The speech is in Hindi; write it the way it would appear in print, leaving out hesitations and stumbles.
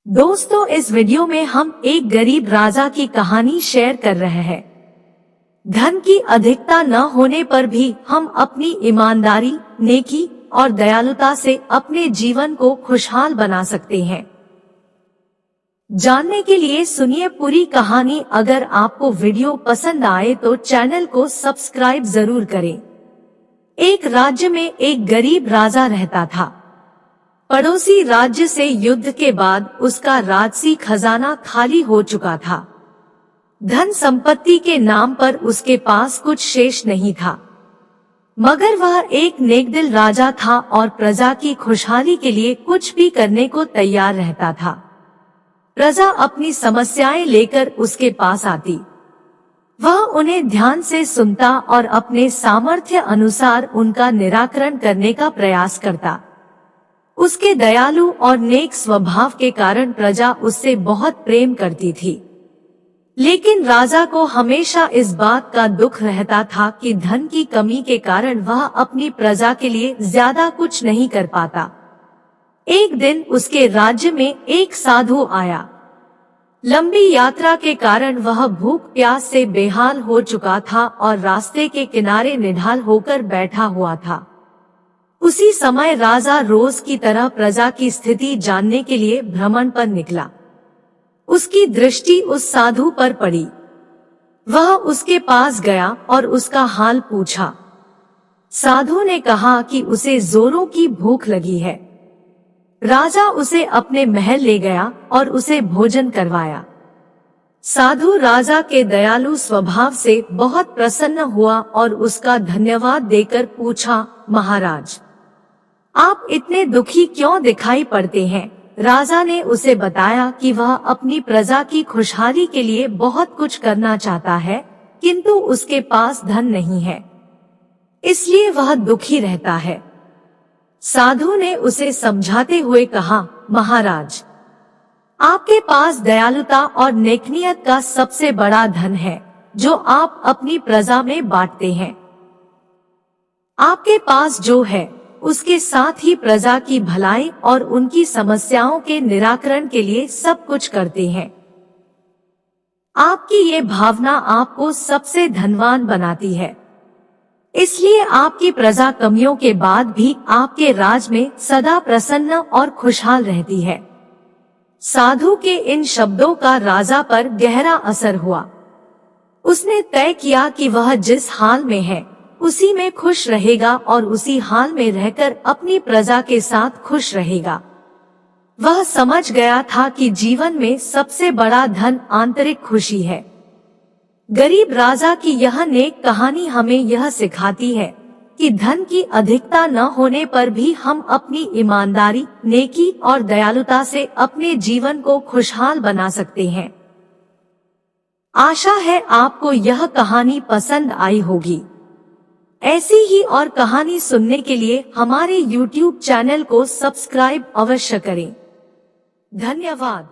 दोस्तों, इस वीडियो में हम एक गरीब राजा की कहानी शेयर कर रहे हैं। धन की अधिकता न होने पर भी हम अपनी ईमानदारी, नेकी और दयालुता से अपने जीवन को खुशहाल बना सकते हैं। जानने के लिए सुनिए पूरी कहानी। अगर आपको वीडियो पसंद आए तो चैनल को सब्सक्राइब जरूर करें। एक राज्य में एक गरीब राजा रहता था। पड़ोसी राज्य से युद्ध के बाद उसका राजसी खजाना खाली हो चुका था। धन संपत्ति के नाम पर उसके पास कुछ शेष नहीं था, मगर वह एक नेकदिल राजा था और प्रजा की खुशहाली के लिए कुछ भी करने को तैयार रहता था। प्रजा अपनी समस्याएं लेकर उसके पास आती, वह उन्हें ध्यान से सुनता और अपने सामर्थ्य अनुसार उनका निराकरण करने का प्रयास करता। उसके दयालु और नेक स्वभाव के कारण प्रजा उससे बहुत प्रेम करती थी। लेकिन राजा को हमेशा इस बात का दुख रहता था कि धन की कमी के कारण वह अपनी प्रजा के लिए ज्यादा कुछ नहीं कर पाता। एक दिन उसके राज्य में एक साधु आया। लंबी यात्रा के कारण वह भूख प्यास से बेहाल हो चुका था और रास्ते के किनारे निढाल होकर बैठा हुआ था। उसी समय राजा रोज की तरह प्रजा की स्थिति जानने के लिए भ्रमण पर निकला। उसकी दृष्टि उस साधु पर पड़ी। वह उसके पास गया और उसका हाल पूछा। साधु ने कहा कि उसे जोरों की भूख लगी है। राजा उसे अपने महल ले गया और उसे भोजन करवाया। साधु राजा के दयालु स्वभाव से बहुत प्रसन्न हुआ और उसका धन्यवाद देकर पूछा, महाराज, आप इतने दुखी क्यों दिखाई पड़ते हैं? राजा ने उसे बताया कि वह अपनी प्रजा की खुशहाली के लिए बहुत कुछ करना चाहता है, किंतु उसके पास धन नहीं है, इसलिए वह दुखी रहता है। साधु ने उसे समझाते हुए कहा, महाराज, आपके पास दयालुता और नेकनियत का सबसे बड़ा धन है, जो आप अपनी प्रजा में बांटते हैं। आपके पास जो है उसके साथ ही प्रजा की भलाई और उनकी समस्याओं के निराकरण के लिए सब कुछ करते हैं। आपकी ये भावना आपको सबसे धनवान बनाती है, इसलिए आपकी प्रजा कमियों के बाद भी आपके राज में सदा प्रसन्न और खुशहाल रहती है। साधु के इन शब्दों का राजा पर गहरा असर हुआ। उसने तय किया कि वह जिस हाल में है उसी में खुश रहेगा और उसी हाल में रहकर अपनी प्रजा के साथ खुश रहेगा। वह समझ गया था कि जीवन में सबसे बड़ा धन आंतरिक खुशी है। गरीब राजा की यह नेक कहानी हमें यह सिखाती है कि धन की अधिकता न होने पर भी हम अपनी ईमानदारी, नेकी और दयालुता से अपने जीवन को खुशहाल बना सकते हैं। आशा है आपको यह कहानी पसंद आई होगी। ऐसी ही और कहानी सुनने के लिए हमारे YouTube चैनल को सब्सक्राइब अवश्य करें। धन्यवाद।